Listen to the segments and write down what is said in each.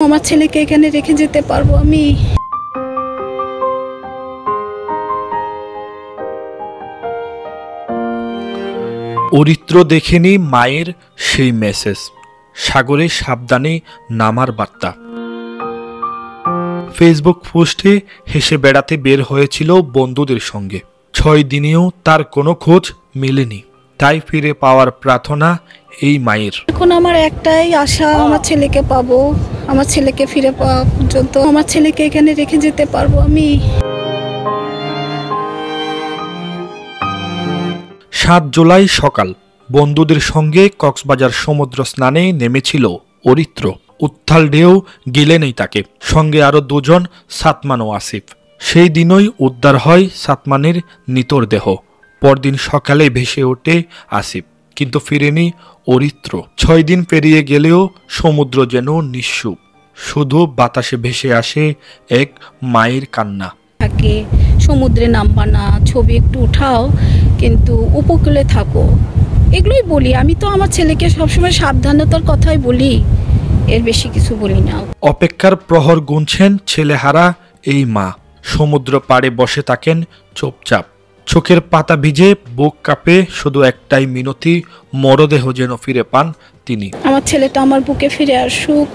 আমার ছেলেকে এখানে রেখে যেতে পারবো আমি? অরিত্র দেখেনি মায়ের সেই মেসেজ, সাগরে সাবধানে নামার বার্তা। ফেসবুক পোস্টে হেসে বেড়াতে বের হয়েছিল বন্ধুদের সঙ্গে। 6 দিনেও তার কোনো খোঁজ মেলেনি, তাই ফিরে পাওয়ার প্রার্থনা এই মায়ের। এখন আমার একটাই আশা, আমার ছেলেকে পাবো, আমার ছেলেকে ফিরে পাওয়া পর্যন্ত আমার ছেলেকে এখানে রেখে যেতে পারবো আমি। 7 জুলাই সকাল বন্ধুদের সঙ্গে কক্সবাজার সমুদ্র স্নানে নেমেছিল অরিত্র। উত্তাল ঢেউ গিলেনি তাকে, সঙ্গে আরো 2 জন, সাতমান ও আসিফ। সেই দিনই উদ্ধার হয় সাতমানের নিতর দেহ। পরদিন সকালে ভেসে ওঠে আসিফ, কিন্তু ফিরেনি অরিত্র। 6 দিন পেরিয়ে গেলেও সমুদ্র যেন নিঃসুপ, শুধু বাতাসে ভেসে আসে এক মায়ের কান্না। থাকে সমুদ্রে নামবা না, ছবি একটু উঠাও, কিন্তু উপকূলে থাকো, এগুলোই বলি। আমি তো আমার ছেলেকে সবসময় সাবধানতার কথাই বলি, এর বেশি কিছু বলি না। অপেক্ষার প্রহর গুনছেন ছেলেহারা এই মা। সমুদ্র পাড়ে বসে থাকেন চুপচাপ, চোখের পাতা ভিজে, বুক কাঁপে, শুধু একটাই মিনতি, মরদেহ যেন ফিরে পান তিনি। আমার ছেলেটা আমার বুকে ফিরে আসুক,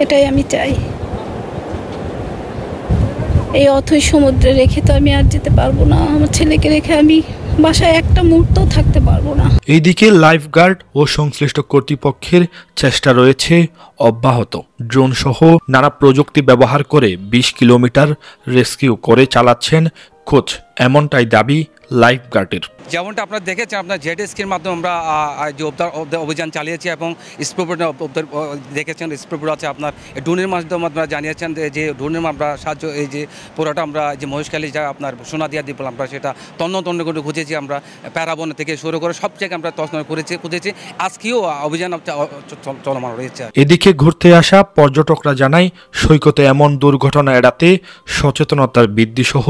এটাই আমি চাই। এই অথৈ সমুদ্রে রেখে তো আমি আর যেতে পারবো না। আমার ছেলেকে রেখে আমি বাসায় একটা মুহূর্তও থাকতে পারবো না। এইদিকে লাইফগার্ড ও সংশ্লিষ্ট কর্তৃপক্ষের চেষ্টা রয়েছে অব্যাহত। ড্রোন সহ নানা প্রযুক্তি ব্যবহার করে 20 কিলোমিটার রেস্কিউ করে চালাচ্ছেন খোঁজ, এমনটাই দাবি লাইফগার্ডের। যেমনটা আপনারা দেখেছেন, আপনার জেড স্কির মাধ্যমে আমরা যে অভিযান চালিয়েছি এবং স্প্রে দেখেছেন, স্প্রে আছে আপনার ড্রোনের মাধ্যমে আপনারা জানিয়েছেন যে ড্রোনের আমরা সাহায্য, এই যে পুরোটা আমরা যে মহেশখালী যা আপনার সোনাদিয়া দ্বীপ আমরা সেটা তন্ন করে খুঁজেছি। আমরা প্যারাবন থেকে শুরু করে সব জায়গায় আমরা তন্ন খুঁজেছি। আজকেও অভিযান চলমান রয়েছে। এদিকে ঘুরতে আসা পর্যটকরা জানায়, সৈকতে এমন দুর্ঘটনা এড়াতে সচেতনতার বৃদ্ধি সহ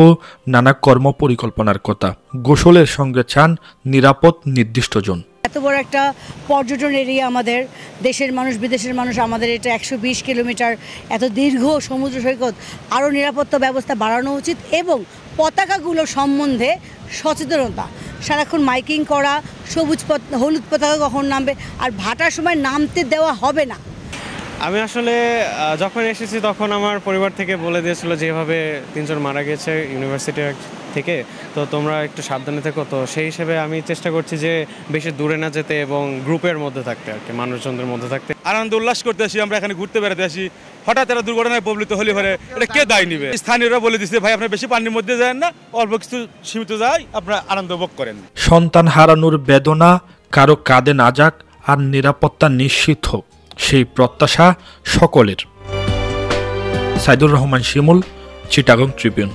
নানা কর্মপরিকল্পনার কথা। গোসলের সঙ্গে চান নিরাপদ নির্দিষ্ট জন। এত বড় একটা পর্যটন এরিয়া, আমাদের দেশের মানুষ বিদেশের মানুষ, আমাদের এটা 120 কিলোমিটার এত দীর্ঘ সমুদ্র সৈকত, আরও নিরাপত্তা ব্যবস্থা বাড়ানো উচিত এবং পতাকাগুলো সম্বন্ধে সচেতনতা, সারাক্ষণ মাইকিং করা, হলুদ পতাকা কখন নামবে আর ভাটার সময় নামতে দেওয়া হবে না। আমি আসলে যখন এসেছি তখন আমার পরিবার থেকে বলে দিয়েছিল যেভাবে 3 জন মারা গেছে ইউনিভার্সিটি থেকে, তো তোমরা একটু সাবধানে থেকো। তো সেই হিসেবে আমি চেষ্টা করছি যে বেশি দূরে না যেতে এবং গ্রুপের মধ্যে থাকতে, আর কি মানুষজনদের মধ্যে থাকতে। আনন্দ উল্লাস করতে আসি, আমরা এখানে ঘুরতে বেড়াতে আসি, হঠাৎ একটা দুর্ঘটনায় প্রবলিত হলে পরে এটা কে দায় নিবে? স্থানীয়রা বলে দিচ্ছে, ভাই আপনারা বেশি পানির মধ্যে যান না, অল্প কিছু সীমিত যায়, আপনারা আনন্দ ভোগ করেন। সন্তান হারানোর বেদনা কারো কাঁধে না যাক, আর নিরাপত্তা নিশ্চিত হোক, সেই প্রত্যাশা সকলের। সাইদুর রহমান শিমুল, চিটাগং ট্রিবিউন।